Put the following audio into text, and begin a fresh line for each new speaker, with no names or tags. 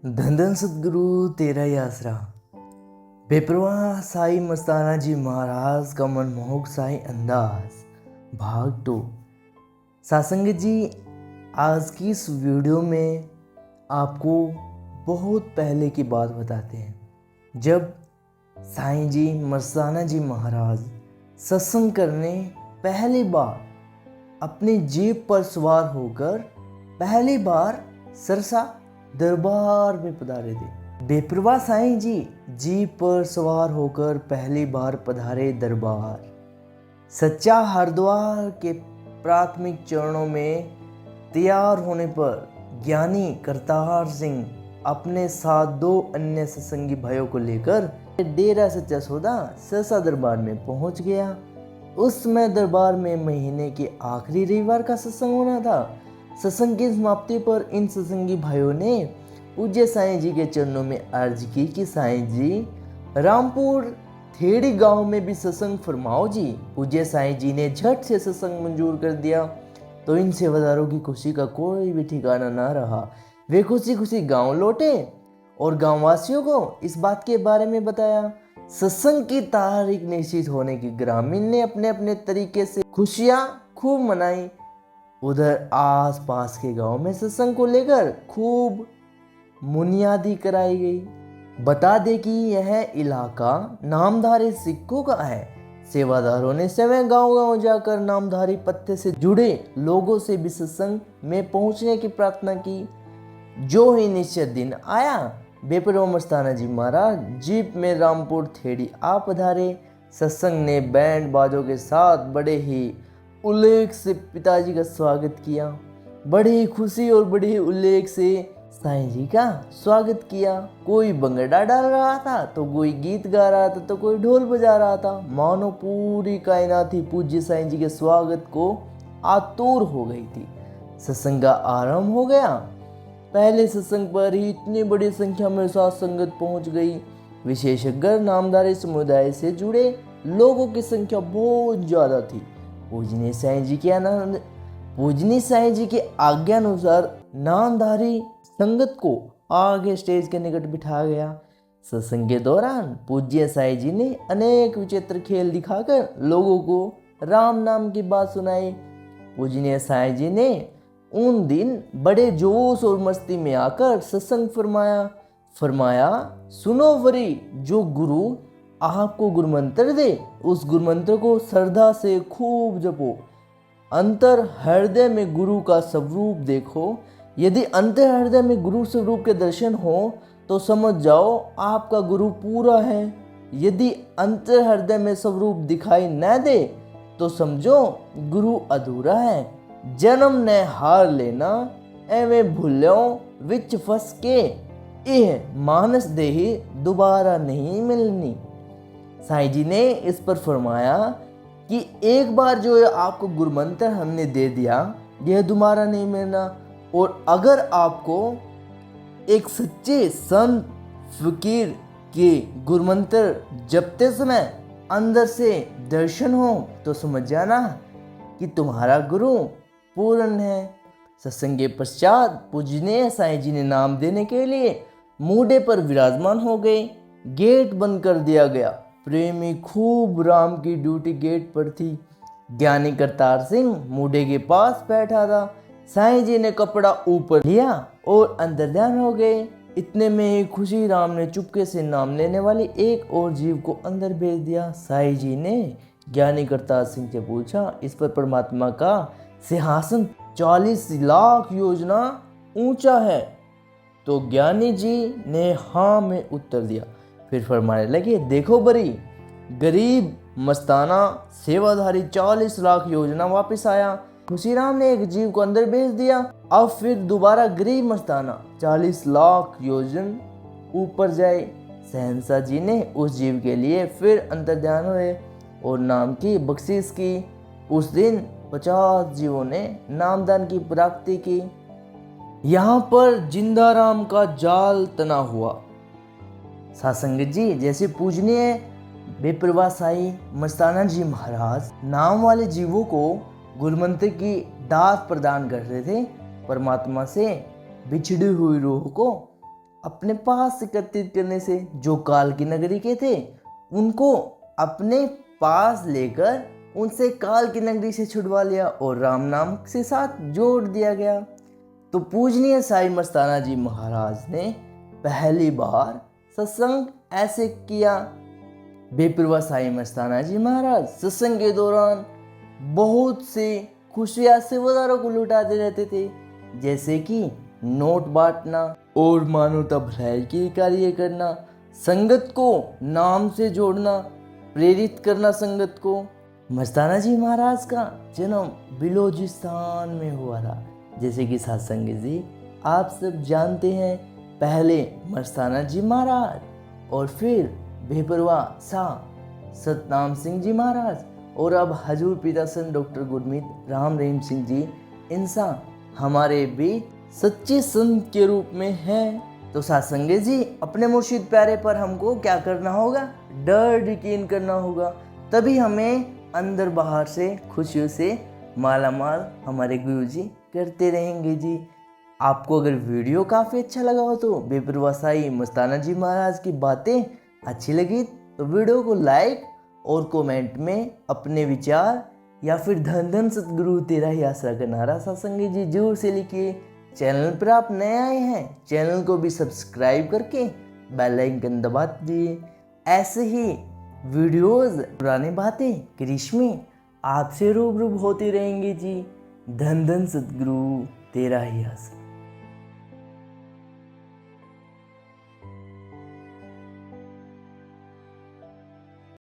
धन धन सद्गुरु तेरा ही आसरा। बेपरवाह साई मस्ताना जी महाराज का मनमोहक साई अंदाज भाग 2। सासंग जी, आज की इस वीडियो में आपको बहुत पहले की बात बताते हैं, जब साईं जी मस्ताना जी महाराज सत्संग करने पहली बार अपनी जीप पर सवार होकर पहली बार सरसा दरबार में पधारे थे। बेपरवाह साईं जी जीप पर सवार होकर पहली बार पधारे दरबार। सच्चा हरिद्वार के प्राथमिक चरणों में तैयार होने पर ज्ञानी करतार सिंह अपने साथ 2 अन्य सत्संगी भाइयों को लेकर डेरा सच्चा सौदा सरसा दरबार में पहुंच गया। उस समय दरबार में महीने के आखिरी रविवार का सत्संग होना था। सत्संग की समाप्ति पर इन सत्संगी भाइयों ने पूज्य साईं जी के चरणों में अर्ज की कि साईं जी, रामपुर थेड़ी गांव में भी सत्संग फरमाओ जी। पूज्य साईं जी ने झट से सत्संग मंजूर कर दिया, तो इन सेवादारों की खुशी का कोई भी ठिकाना ना रहा। वे खुशी खुशी गांव लौटे और गांववासियों को इस बात के बारे में बताया। सत्संग की तारीख निश्चित होने की ग्रामीण ने अपने अपने तरीके से खुशियां खूब मनाई। उधर आस पास के गांव में सत्संग को लेकर खूब मुनियादी कराई गई। बता दे कि यह इलाका नामधारी सिखों का है। सेवादारों ने स्वयं गांव गांव जाकर नामधारी पत्ते से जुड़े लोगों से भी सत्संग में पहुंचने की प्रार्थना की। जो ही निश्चित दिन आया, बेपरवाह मस्ताना जी महाराज जीप में रामपुर थेड़ी आ पधारे। सत्संग ने बैंड बाजों के साथ बड़े ही उल्लेख से पिताजी का स्वागत किया। बड़ी ही खुशी और बड़े ही उल्लेख से साईं जी का स्वागत किया। कोई भंगड़ा डाल रहा था, तो कोई गीत गा रहा था, तो कोई ढोल बजा रहा था। मानो पूरी कायनात ही पूज्य साईं जी के स्वागत को आतुर हो गई थी। सत्संग का आरंभ हो गया। पहले सत्संग पर ही इतनी बड़ी संख्या में साथ संगत पहुंच गई। विशेषज्ञ नामधारी समुदाय से जुड़े लोगों की संख्या बहुत ज्यादा थी। पूजनीय साईं जी के आज्ञा अनुसार नामधारी संगत को आगे स्टेज के निकट बिठा गया। सत्संग के दौरान पूज्य साईं जी ने अनेक विचित्र खेल दिखाकर लोगों को राम नाम की बात सुनाई। पूजनीय साईं जी ने उन दिन बड़े जोश और मस्ती में आकर सत्संग फरमाया, सुनो वरी, जो गुरु आपको गुरुमंत्र दे, उस गुरुमंत्र को श्रद्धा से खूब जपो। अंतर हृदय में गुरु का स्वरूप देखो। यदि अंतर हृदय में गुरु स्वरूप के दर्शन हो तो समझ जाओ आपका गुरु पूरा है। यदि अंतर हृदय में स्वरूप दिखाई न दे तो समझो गुरु अधूरा है। जन्म ने हार लेना, एवं भूल्यो विच फंस के, यह मानस देही दोबारा नहीं मिलनी। साईं जी ने इस पर फरमाया कि एक बार जो आपको गुरुमंत्र हमने दे दिया, यह दोबारा नहीं मिलना। और अगर आपको एक सच्चे संत फकीर के गुरुमंत्र जपते समय अंदर से दर्शन हो तो समझ जाना कि तुम्हारा गुरु पूर्ण है। सत्संग के पश्चात पूजनीय साईं जी ने नाम देने के लिए मूढ़े पर विराजमान हो गए। गेट बंद कर दिया गया। प्रेमी खूब राम की ड्यूटी गेट पर थी। ज्ञानी करतार सिंह मूढ़े के पास बैठा था। साईं जी ने कपड़ा ऊपर लिया और अंदर ध्यान हो गए। इतने में ही खुशी राम ने चुपके से नाम लेने वाली एक और जीव को अंदर भेज दिया। साईं जी ने ज्ञानी करतार सिंह से पूछा, इस पर परमात्मा का सिंहासन 40 लाख योजना ऊंचा है? तो ज्ञानी जी ने हाँ में उत्तर दिया। फिर फरमाने लगे, देखो बरी, गरीब मस्ताना सेवाधारी 40 लाख योजना वापस आया। खुशीराम ने एक जीव को अंदर भेज दिया। अब फिर दोबारा गरीब मस्ताना 40 लाख योजन ऊपर जाए। शहंशाह जी ने उस जीव के लिए फिर अंतर ध्यान हुए और नाम की बख्शिश की। उस दिन 50 जीवों ने नामदान की प्राप्ति की। यहाँ पर जिंदा राम का जाल तना हुआ। सासंग जी, जैसे पूजनीय बेपरवाह साईं मस्ताना जी महाराज नाम वाले जीवों को गुरुमंत्र की दात प्रदान कर रहे थे, परमात्मा से बिछड़ी हुई रूह को अपने पास एकत्रित करने से, जो काल की नगरी के थे उनको अपने पास लेकर उनसे काल की नगरी से छुड़वा लिया और राम नाम से साथ जोड़ दिया गया। तो पूजनीय साईं मस्ताना जी महाराज ने पहली बार सत्संग ऐसे किया। बेपरवाह साईं मस्ताना जी महाराज सत्संग के दौरान बहुत से खुशियां सेवादारों को लुटाते रहते थे, जैसे कि नोट बांटना और मानवता भलाई के कार्य करना, संगत को नाम से जोड़ना, प्रेरित करना संगत को। मस्ताना जी महाराज का जन्म बिलोचिस्तान में हुआ था, जैसे कि सत्संग जी आप सब जानते हैं। पहले मस्ताना जी महाराज और फिर बेपरवाह शाह सतनाम सिंह जी महाराज और अब हजूर पिता संत डॉक्टर गुरमीत राम रहीम सिंह जी इंसान हमारे बीच सच्चे संत के रूप में हैं। तो सत्संग जी अपने मुर्शिद प्यारे पर हमको क्या करना होगा? डर यकीन करना होगा, तभी हमें अंदर बाहर से खुशियों से माला माल हमारे गुरु जी करते रहेंगे जी। आपको अगर वीडियो काफ़ी अच्छा लगा हो तो बेपरवाह साईं मस्ताना जी महाराज की बातें अच्छी लगी तो वीडियो को लाइक और कमेंट में अपने विचार या फिर धन धन सतगुरु तेरा ही आसरा का नारा सत्संगी जी जरूर से लिखिए। चैनल पर आप नए आए हैं, चैनल को भी सब्सक्राइब करके बेल आइकन दबा दीजिए। ऐसे ही वीडियोस, पुरानी बातें, करिश्मे आपसे रूबरू होते रहेंगे जी। धन धन सतगुरु तेरा ही आसरा।